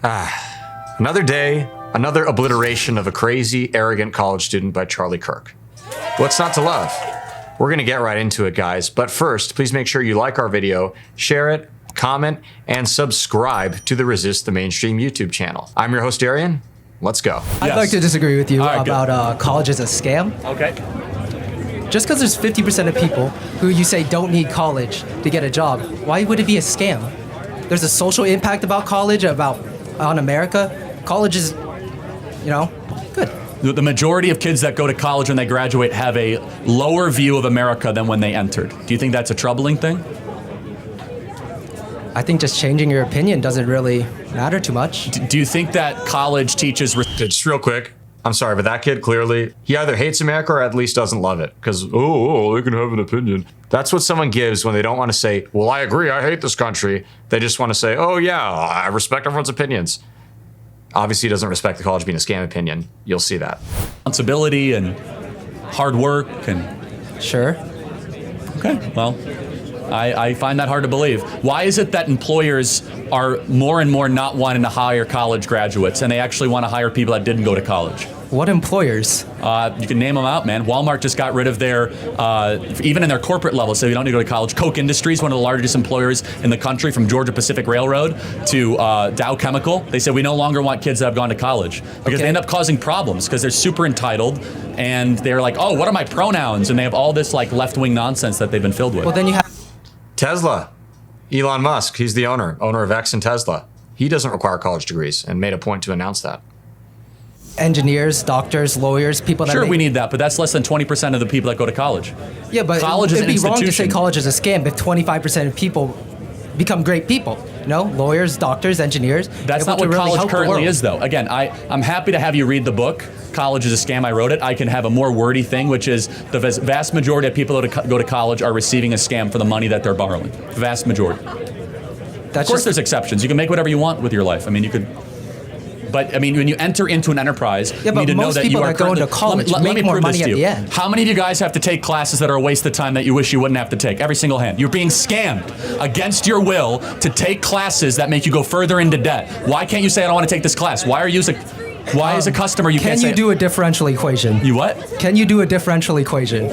Another day, another obliteration of a crazy, arrogant college student by Charlie Kirk. What's not to love? We're gonna get right into it, guys. But first, please make sure you like our video, share it, comment, and subscribe to the Resist the Mainstream YouTube channel. I'm your host, Darian. Let's go. I'd like to disagree with you about college as a scam. Okay. Just because there's 50% of people who you say don't need college to get a job, why would it be a scam? There's a social impact about college, on America. College is, good. The majority of kids that go to college when they graduate have a lower view of America than when they entered. Do you think that's a troubling thing? I think just changing your opinion doesn't really matter too much. Do you think that college teaches... Just real quick. I'm sorry, but that kid clearly, he either hates America or at least doesn't love it. Because, they can have an opinion. That's what someone gives when they don't want to say, well, I agree, I hate this country. They just want to say, oh yeah, I respect everyone's opinions. Obviously, he doesn't respect the college being a scam opinion. You'll see that. Responsibility and hard work and... Sure. Okay, well, I find that hard to believe. Why is it that employers are more and more not wanting to hire college graduates and they actually want to hire people that didn't go to college? What employers? You can name them out, man. Walmart just got rid of their, even in their corporate level, so you don't need to go to college. Koch Industries, one of the largest employers in the country, from Georgia Pacific Railroad to Dow Chemical. They said we no longer want kids that have gone to college because they end up causing problems because they're super entitled and they're like, oh, what are my pronouns? And they have all this like left-wing nonsense that they've been filled with. Well, then you have Tesla. Elon Musk, he's the owner of X and Tesla. He doesn't require college degrees and made a point to announce that. Engineers, doctors, lawyers, people that Sure, we need that, but that's less than 20% of the people that go to college. Yeah, but college it'd be is an wrong to say institution. college is a scam if 25% of people become great people. Lawyers, doctors, engineers. That's not what college currently is, though. Again, I'm happy to have you read the book. College is a scam. I wrote it. I can have a more wordy thing, which is the vast majority of people that go to college are receiving a scam for the money that they're borrowing. The vast majority. Of course, there's exceptions. You can make whatever you want with your life. I mean, you could. But I mean, when you enter into an enterprise, you need to know that you are going to college make more money at the end. How many of you guys have to take classes that are a waste of time that you wish you wouldn't have to take? Every single hand. You're being scammed against your will to take classes that make you go further into debt. Why can't you say I don't want to take this class? Why as a customer you can't say? Can you do a differential equation? You what? Can you do a differential equation?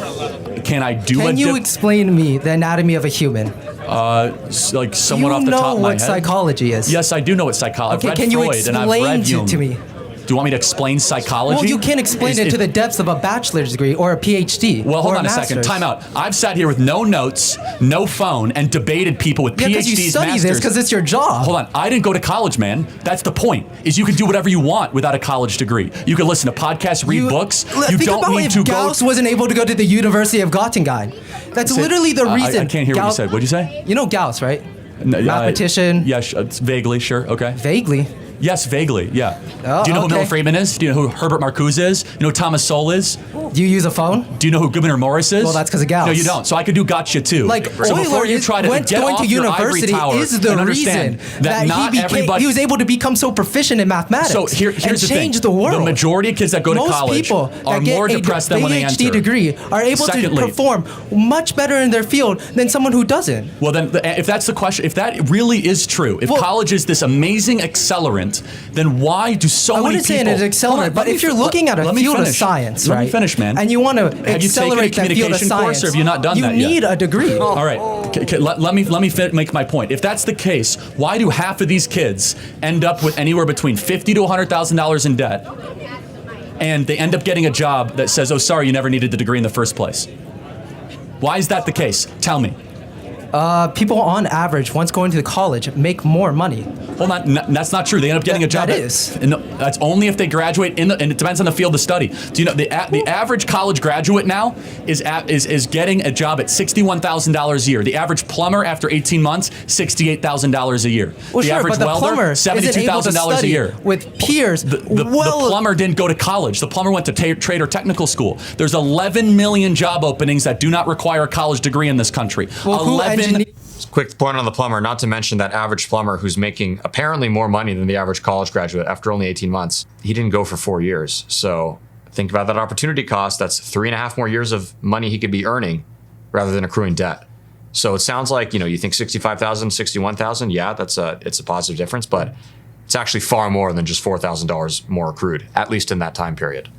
Can I do Can you explain to me the anatomy of a human? Like somewhat off the top of my head. You know what psychology is. Yes, I do know what psychology is. Okay, can you explain to me? Do you want me to explain psychology? Well, you can't explain it to the depths of a bachelor's degree or a PhD. Well, hold on a second. Time out. I've sat here with no notes, no phone, and debated people with PhDs, because you study this because it's your job. Hold on. I didn't go to college, man. That's the point, is you can do whatever you want without a college degree. You can listen to podcasts, read books. You don't need to go. Gauss wasn't able to go to the University of Göttingen. That's literally the reason. I can't hear what you said. What'd you say? You know Gauss, right? Mathematician. Yes, vaguely, sure. Okay. Vaguely? Yes, vaguely, yeah. Oh, do you know who Milton Friedman is? Do you know who Herbert Marcuse is? You know who Thomas Sowell is? Do you use a phone? Do you know who Gouverneur Morris is? Well, that's because of Gauss. No, you don't. So I could do gotcha too. Like, so before you try to get going off to your university ivory tower is the and reason that not everybody... he was able to become so proficient in mathematics. So here's and the change thing. the world. The majority of kids that go to college are more depressed than when they enter. PhD degree are able to perform much better in their field than someone who doesn't. Well, then, if that's the question, if that really is true, if college is this amazing accelerant, then why do so many people... I wouldn't say it's an accelerant, but if you're looking at a field of science, right? Let me finish, man. And you want to accelerate that field of science, or have you not done that yet? You need a degree. All right, let me make my point. If that's the case, why do half of these kids end up with anywhere between $50,000 to $100,000 in debt, and they end up getting a job that says, oh, sorry, you never needed the degree in the first place? Why is that the case? Tell me. People on average, once going to college, make more money. Hold on, that's not true. They end up getting a job. That's only if they graduate and it depends on the field of study. Do you know the average college graduate now is getting a job at $61,000 a year. The average plumber after 18 months, $68,000 a year. Well, the average welder, $72,000 a year. With peers, the plumber didn't go to college. The plumber went to trade or technical school. There's 11 million job openings that do not require a college degree in this country. Well, quick point on the plumber, not to mention that average plumber who's making apparently more money than the average college graduate after only 18 months. He didn't go for 4 years. So think about that opportunity cost. That's 3.5 more years of money he could be earning rather than accruing debt. So it sounds like, you think 65,000, 61,000. Yeah, it's a positive difference, but It's actually far more than just $4,000 more accrued, at least in that time period.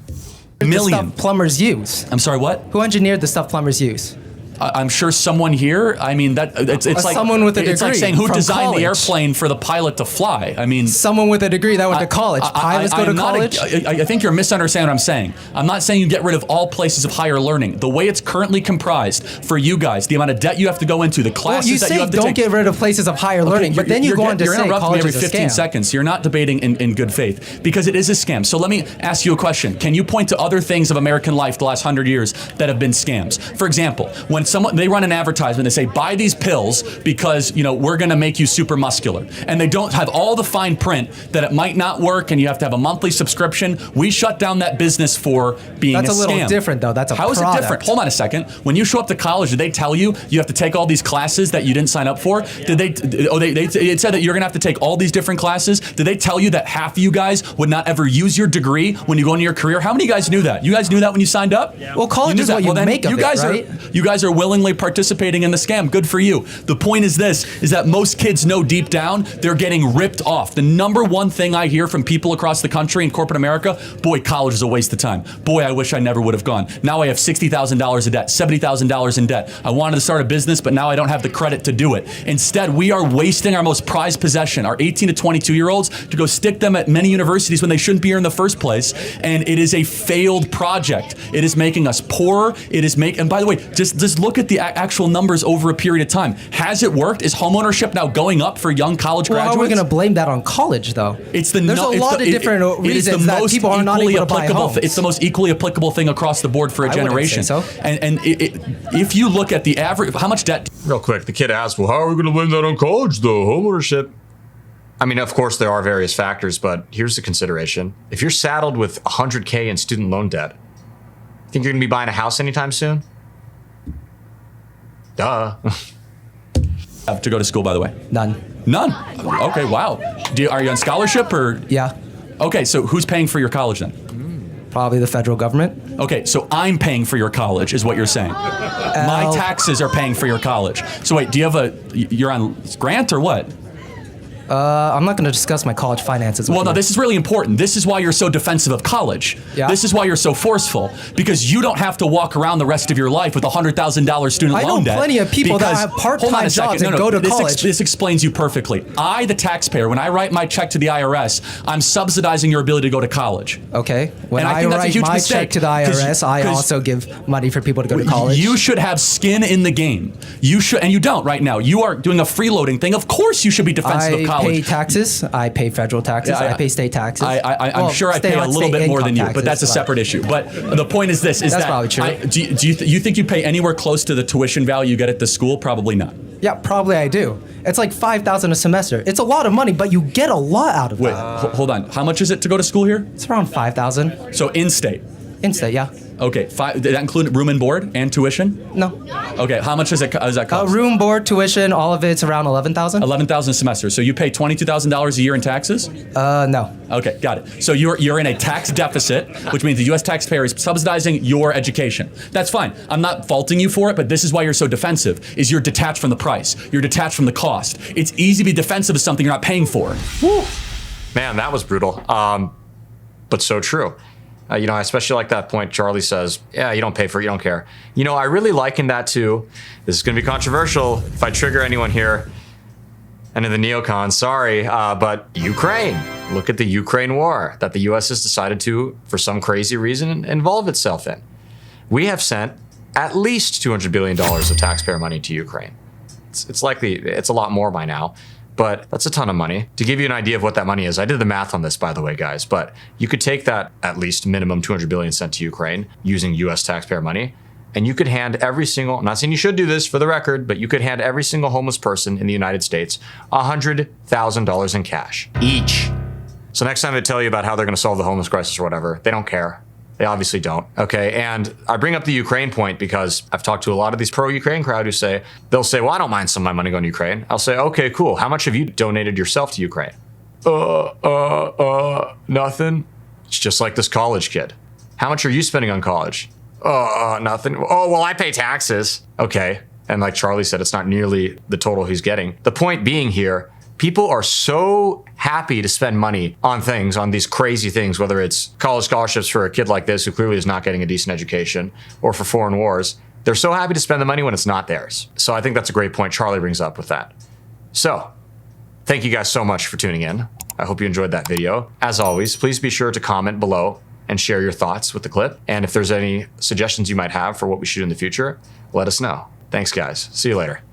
Million. The stuff plumbers use. I'm sorry, what? Who engineered the stuff plumbers use? I'm sure someone here. I mean, that it's like someone with a It's like degree saying who from designed the college. airplane for the pilot to fly. I mean, Someone with a degree that went to college. Pilots go to I'm not college. I think you're misunderstanding what I'm saying. I'm not saying you get rid of all places of higher learning. The way it's currently comprised for you guys, the amount of debt you have to go into, the classes that you have to don't take. get rid of places of higher learning, but then you go on to you're say interrupting me college every is a 15 scam. seconds. You're not debating in good faith because it is a scam. So let me ask you a question. Can you point to other things of American life the last 100 years that have been scams? For example, when they run an advertisement, they say, buy these pills because, we're going to make you super muscular. And they don't have all the fine print that it might not work and you have to have a monthly subscription. We shut down that business for being a scam. That's a little different, though. That's a How is product. it different? Hold on a second. When you show up to college, did they tell you have to take all these classes that you didn't sign up for? Did they? It said that you're going to have to take all these different classes. Did they tell you that half of you guys would not ever use your degree when you go into your career? How many of you guys knew that? You guys knew that when you signed up? Yeah. Well, college is what you make of it, right? You guys are willingly participating in the scam. Good for you. The point is this, is that most kids know deep down they're getting ripped off. The number one thing I hear from people across the country in corporate America, boy, college is a waste of time. Boy, I wish I never would have gone. Now I have $60,000 in debt, $70,000 in debt. I wanted to start a business, but now I don't have the credit to do it. Instead, we are wasting our most prized possession, our 18 to 22-year-olds, to go stick them at many universities when they shouldn't be here in the first place. And it is a failed project. It is making us poorer. And by the way, just look at the actual numbers over a period of time. Has it worked? Is homeownership now going up for young college graduates? How are we going to blame that on college, though? There's a lot of different reasons that people are not able to buy homes. It's the most equally applicable thing across the board for a generation. I wouldn't say so. And if you look at the average, how much debt? Real quick, the kid asked, well, how are we going to blame that on college, though? Homeownership. I mean, of course, there are various factors, but here's the consideration. If you're saddled with $100K in student loan debt, think you're going to be buying a house anytime soon? Duh. To go to school, by the way? None. Okay, wow. Are you on scholarship or? Yeah. Okay, so who's paying for your college then? Probably the federal government. Okay, so I'm paying for your college is what you're saying. My taxes are paying for your college. So wait, you're on grant or what? I'm not going to discuss my college finances. Well, no, this is really important. This is why you're so defensive of college. Yeah. This is why you're so forceful, because you don't have to walk around the rest of your life with $100,000 student loan debt. I know plenty of people that have part-time jobs and go to college. This explains you perfectly. I, the taxpayer, when I write my check to the IRS, I'm subsidizing your ability to go to college. Okay. When And I I think that's a write huge my mistake, check to the IRS, I also give money for people to go to college. You should have skin in the game. You should, and you don't right now. You are doing a freeloading thing. Of course you should be defensive of college. I pay taxes. I pay federal taxes. I pay state taxes. I'm sure I pay a little bit more than you, but that's a separate issue. But the point is this: that's probably true. Do you think you pay anywhere close to the tuition value you get at the school? Probably not. Yeah, probably I do. It's like $5,000 a semester. It's a lot of money, but you get a lot out of it. Wait, hold on. How much is it to go to school here? It's around $5,000. So in-state. In-state, yeah. Okay, did that include room and board and tuition? No. Okay, how much does that cost? Room, board, tuition, all of it's around $11,000. $11,000 a semester. So you pay $22,000 a year in taxes? No. Okay, got it. So you're in a tax deficit, which means the U.S. taxpayer is subsidizing your education. That's fine. I'm not faulting you for it, but this is why you're so defensive, is you're detached from the price. You're detached from the cost. It's easy to be defensive of something you're not paying for. Woo. Man, that was brutal. But so true. I especially like that point Charlie says, yeah, you don't pay for it, you don't care. I really liken that to, this is going to be controversial if I trigger anyone here, and in the neocons, sorry, but Ukraine. Look at the Ukraine war that the U.S. has decided to, for some crazy reason, involve itself in. We have sent at least $200 billion of taxpayer money to Ukraine. It's likely, it's a lot more by now. But that's a ton of money. To give you an idea of what that money is, I did the math on this, by the way, guys, but you could take that at least minimum $200 billion sent to Ukraine using US taxpayer money, and you could hand every single, I'm not saying you should do this for the record, but you could hand every single homeless person in the United States $100,000 in cash each. So next time they tell you about how they're going to solve the homeless crisis or whatever, they don't care. They obviously don't. Okay. And I bring up the Ukraine point because I've talked to a lot of these pro-Ukraine crowd who they'll say, well, I don't mind some of my money going to Ukraine. I'll say, okay, cool. How much have you donated yourself to Ukraine? Nothing. It's just like this college kid. How much are you spending on college? Nothing. Oh, well, I pay taxes. Okay. And like Charlie said, it's not nearly the total he's getting. The point being here, People are so happy to spend money on things, on these crazy things, whether it's college scholarships for a kid like this who clearly is not getting a decent education, or for foreign wars. They're so happy to spend the money when it's not theirs. So I think that's a great point Charlie brings up with that. So thank you guys so much for tuning in. I hope you enjoyed that video. As always, please be sure to comment below and share your thoughts with the clip. And if there's any suggestions you might have for what we should do in the future, let us know. Thanks, guys. See you later.